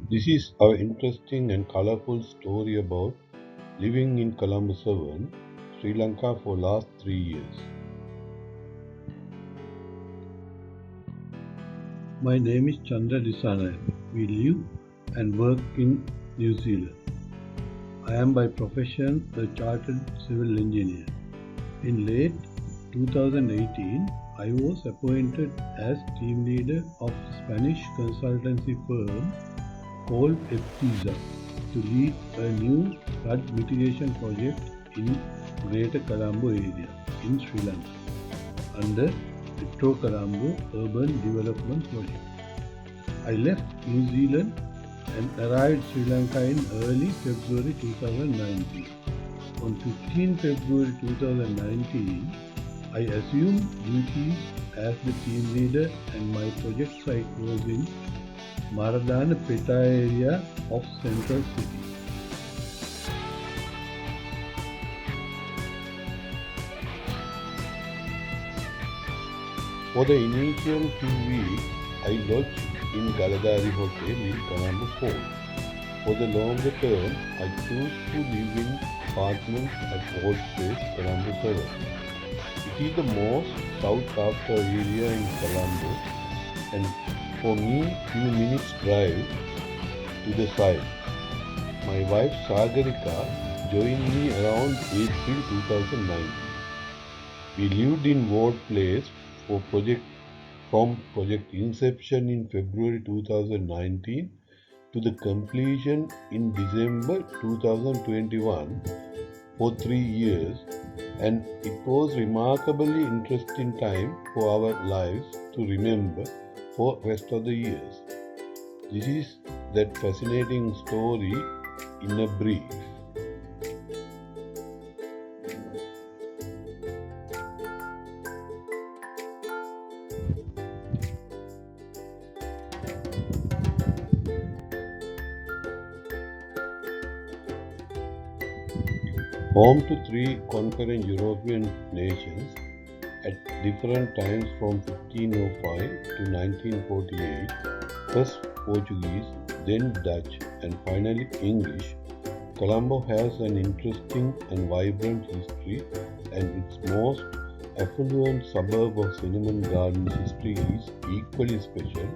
This is our interesting and colorful story about living in Colombo, Sojourn, Sri Lanka for last 3 years. My name is Chandra Disanayan. We live and work in New Zealand. I am by profession a chartered civil engineer. In late 2018, I was appointed as team leader of Spanish consultancy firm called EPTISA to lead a new flood mitigation project in Greater Colombo area in Sri Lanka under Metro Colombo Urban Development Project. I left New Zealand and arrived Sri Lanka in early February 2019. On 15 February 2019, I assumed duties as the team leader and my project site was in Maradana Peta area of Central City. For the initial 2 weeks, I lodged in Galadari Hotel in Colombo Port. For the longer term, I chose to live in apartments at Old Place, Colombo 7. It is the most sought after area in Colombo, and for me, few minutes drive to the site. My wife Sagarika joined me around April 2019. We lived in Ward Place from project inception in February 2019 to the completion in December 2021 for 3 years, and it was remarkably interesting time for our lives to remember for rest of the years. This is that fascinating story in a brief. Home to three concurrent European nations at different times from 1505 to 1948, first Portuguese, then Dutch, and finally English, Colombo has an interesting and vibrant history, and its most affluent suburb of Cinnamon Gardens history is equally special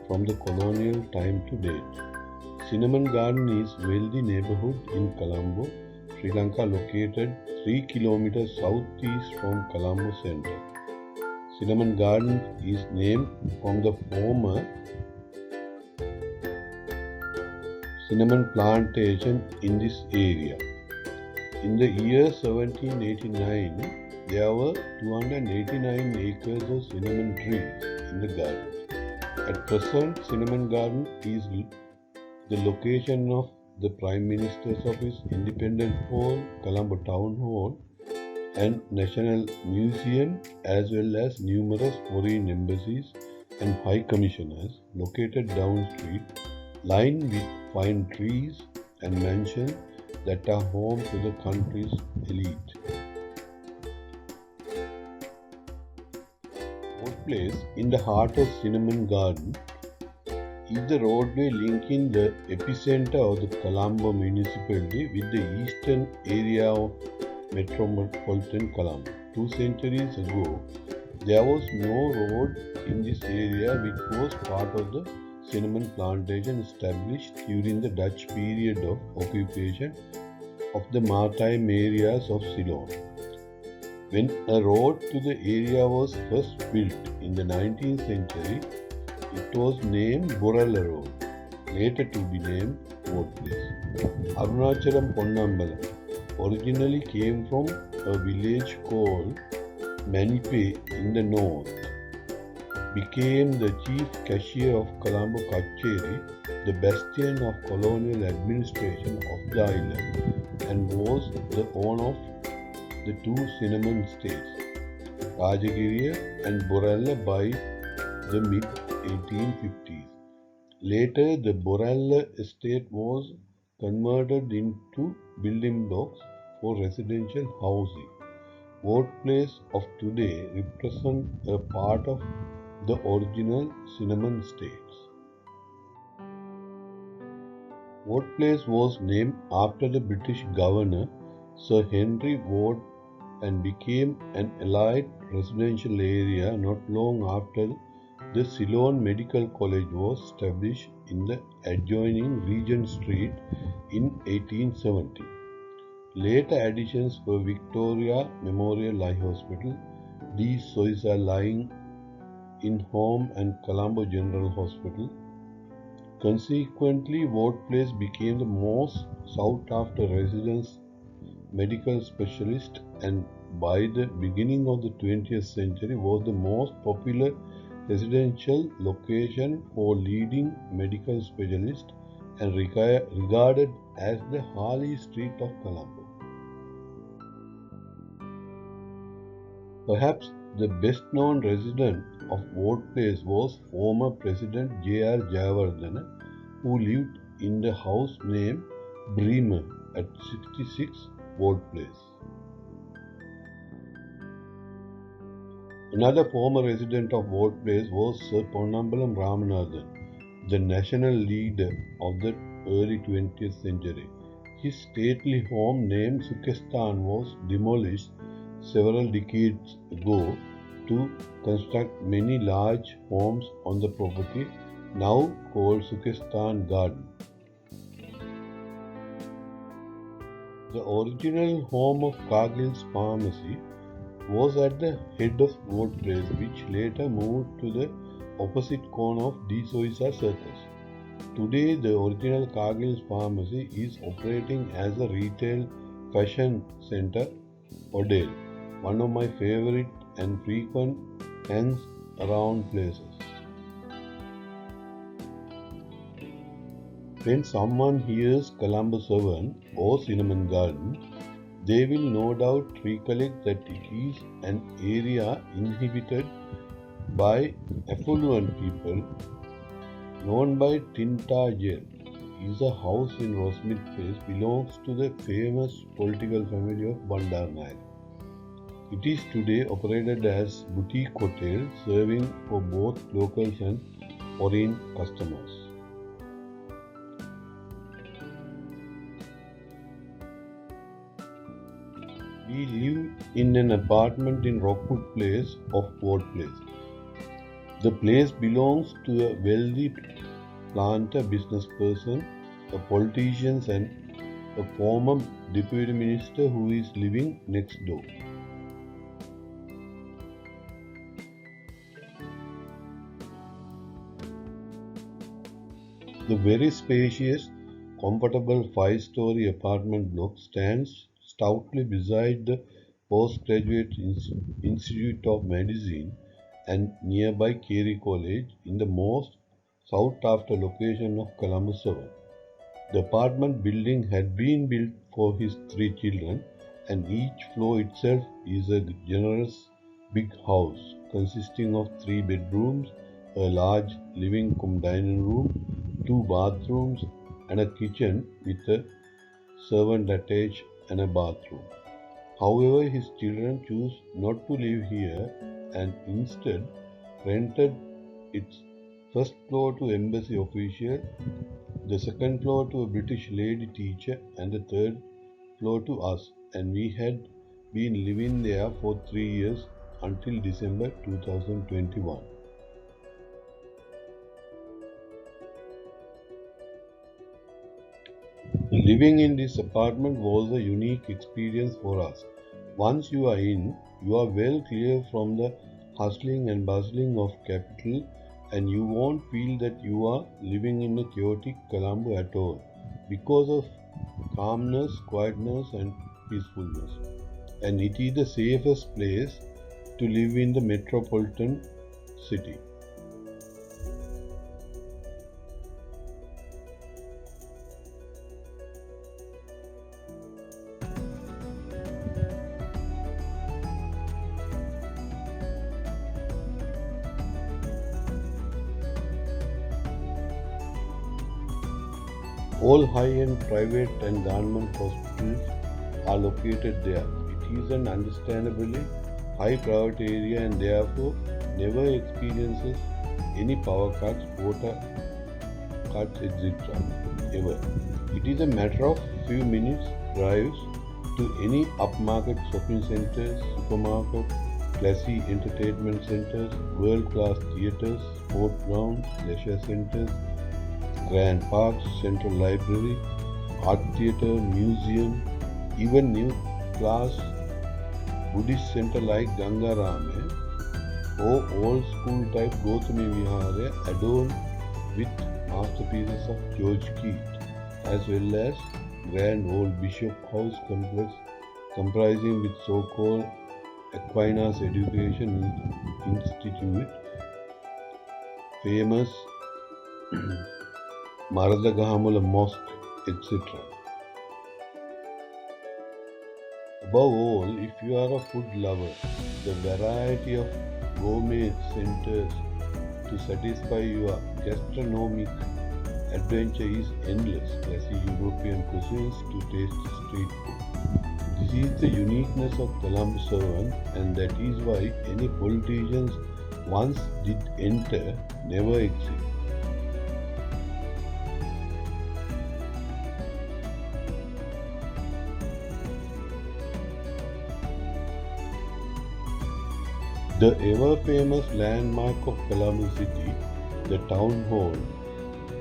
from the colonial time to date. Cinnamon Garden is a wealthy neighborhood in Colombo, Sri Lanka, located 3 kilometers southeast from Colombo Center. Cinnamon Garden is named from the former cinnamon plantation in this area. In the year 1789, there were 289 acres of cinnamon trees in the garden. At present, Cinnamon Garden is the location of the Prime Minister's Office, Independent Hall, Colombo Town Hall, and National Museum, as well as numerous foreign embassies and high commissioners located down street, lined with fine trees and mansions that are home to the country's elite. Old Place, in the heart of Cinnamon Garden, is the roadway linking the epicenter of the Colombo municipality with the eastern area of metropolitan Colombo. 2 centuries ago, there was no road in this area, which was part of the cinnamon plantation established during the Dutch period of occupation of the maritime areas of Ceylon. When a road to the area was first built in the 19th century, it was named Borella Road, later to be named Ward Place. Arunachalam Ponnambalam originally came from a village called Manipe in the north, became the chief cashier of Colombo Kacheri, the bastion of colonial administration of the island, and was the owner of the two cinnamon states, Rajagiriya and Borella, by the mid-1850s. Later, the Borella estate was converted into building blocks for residential housing. Ward Place of today represents a part of the original cinnamon states. Ward Place was named after the British governor Sir Henry Ward and became an elite residential area not long after the Ceylon Medical College was established in the adjoining Regent Street in 1870. Later additions were Victoria Memorial Eye Hospital, De Soisa Lying in Home and Colombo General Hospital. Consequently, Ward Place became the most sought after residence medical specialist and by the beginning of the 20th century was the most popular residential location for leading medical specialists and regarded as the Harley Street of Colombo. Perhaps the best known resident of Ward Place was former President J.R. Jayawardena, who lived in the house named Bremer at 66 Ward Place. Another former resident of Ward Place was Sir Ponnambalam Ramanathan, the national leader of the early 20th century. His stately home named Sukestan was demolished several decades ago to construct many large homes on the property, now called Sukestan Garden. The original home of Cargill's pharmacy was at the head of Ward Place, which later moved to the opposite corner of De Soisa Circus. Today, the original Cargill's pharmacy is operating as a retail fashion center, Odell, one of my favorite and frequent hangs around places. When someone hears Colombo Sojourn or Cinnamon Garden, they will no doubt recollect that it is an area inhabited by affluent people known by Tinta Jail. It is a house in Rosemead Place belongs to the famous political family of Bandar Naik. It is today operated as boutique hotel serving for both locals and foreign customers. We live in an apartment in Rockwood Place of Ward Place. The place belongs to a wealthy planter business person, a politician and a former deputy minister who is living next door. The very spacious, comfortable 5-story apartment block stands stoutly beside the Postgraduate Institute of Medicine and nearby Carey College in the most sought-after location of Colombo 7. The apartment building had been built for his 3 children, and each floor itself is a generous big house consisting of 3 bedrooms, a large living-cum-dining room, 2 bathrooms, and a kitchen with a servant attached and a bathroom. However, his children chose not to live here and instead rented its first floor to embassy official, the second floor to a British lady teacher, and the third floor to us, and we had been living there for 3 years until December 2021. Living in this apartment was a unique experience for us. Once you are in, you are well clear from the hustling and bustling of capital, and you won't feel that you are living in a chaotic Colombo at all because of calmness, quietness and peacefulness. And it is the safest place to live in the metropolitan city. All high-end private and government hospitals are located there. It is an understandably high crowded area and therefore never experiences any power cuts, water cuts, etc. ever. It is a matter of few minutes drives to any upmarket shopping centers, supermarkets, classy entertainment centers, world-class theaters, sport grounds, leisure centers, grand parks, central library, art theater, museum, even new class Buddhist center like Gangarame or old school type Gautami Vihara adorned with masterpieces of George Keith, as well as grand old Bishop House complex comprising with so-called Aquinas Education Institute, famous Maradagahamula Mosque, etc. Above all, if you are a food lover, the variety of gourmet centers to satisfy your gastronomic adventure is endless. Classy European cuisines to tasty street food. This is the uniqueness of Colombo, Sojourn, and that is why any politicians once did enter never exit. The ever-famous landmark of Colombo City, the Town Hall,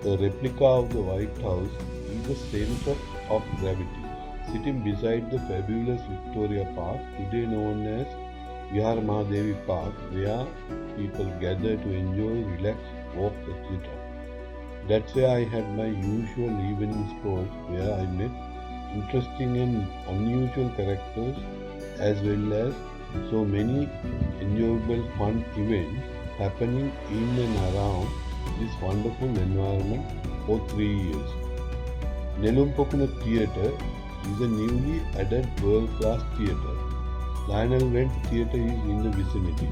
a replica of the White House, is the center of gravity, sitting beside the fabulous Victoria Park, today known as Vihara Mahadevi Park, where people gather to enjoy, relax, walk, etc. That's where I had my usual evening strolls, where I met interesting and unusual characters, as well as so many enjoyable fun events happening in and around this wonderful environment for 3 years. Nelumpokuna Theatre is a newly added world-class theatre. Lionel Wendt Theatre is in the vicinity.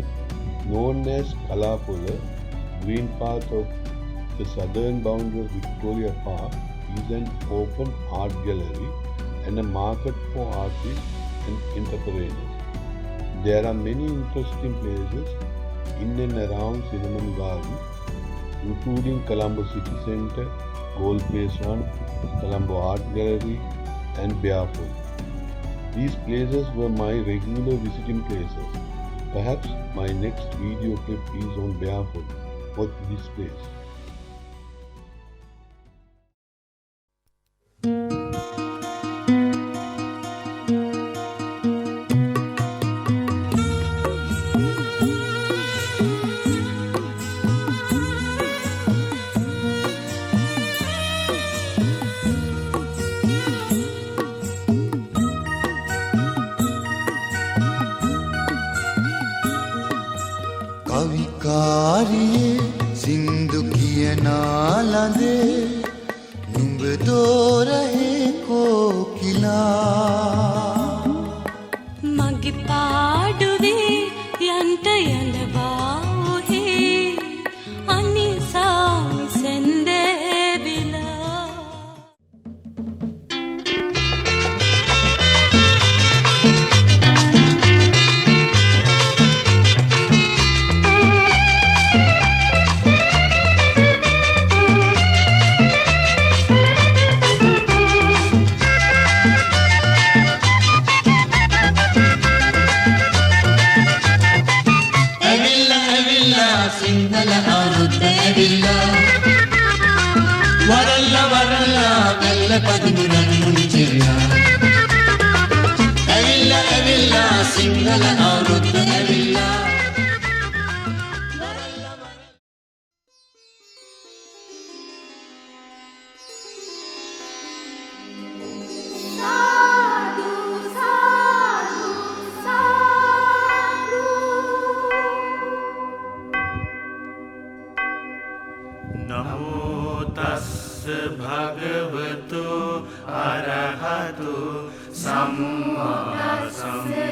Known as Kalapula, green path of the southern boundary of Victoria Park is an open art gallery and a market for artists and entrepreneurs. There are many interesting places in and around Cinnamon Garden, including Colombo City Centre, Gold Phase 1, Colombo Art Gallery, and Barefoot. These places were my regular visiting places. Perhaps my next video clip is on Barefoot. Watch this place. කවිකාරියේ සින්දු කියනා ලඳේ නුඹ දෝරහේ කෝකිලා මගේ පාඩුවේ යන්ට යලවා ඔහේ අනිසා සෙන්දේවිලා සිංහල අවුරුද්ද ඇවිල්ලා වරල්ලා වරල්ලා කල්ල පදිමු රන්මුනි චෙරියා ඇවිල්ලා ඇවිල්ලා සිංහල අවුරුද්ද ඇවිල්ලා නමෝ තස්ස භගවතු අරහතු සම්මා සම්බුද්දස්ස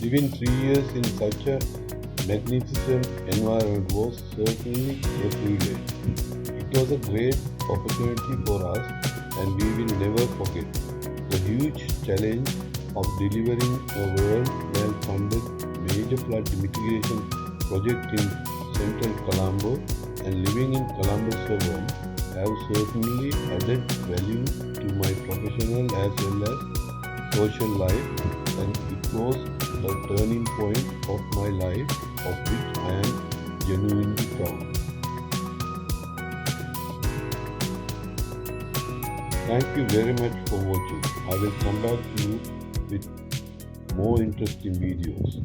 Living 3 years in such a magnificent present environment was certainly a privilege. It was a great opportunity for us, and we will never forget the huge challenge of delivering a well-funded major flood mitigation project in central Colombo, and living in Colombo, Sojourn have certainly added value to my professional as well as social life, and it was a turning point of my life of which I am genuinely proud. Thank you very much for watching. I will come back to you with more interesting videos.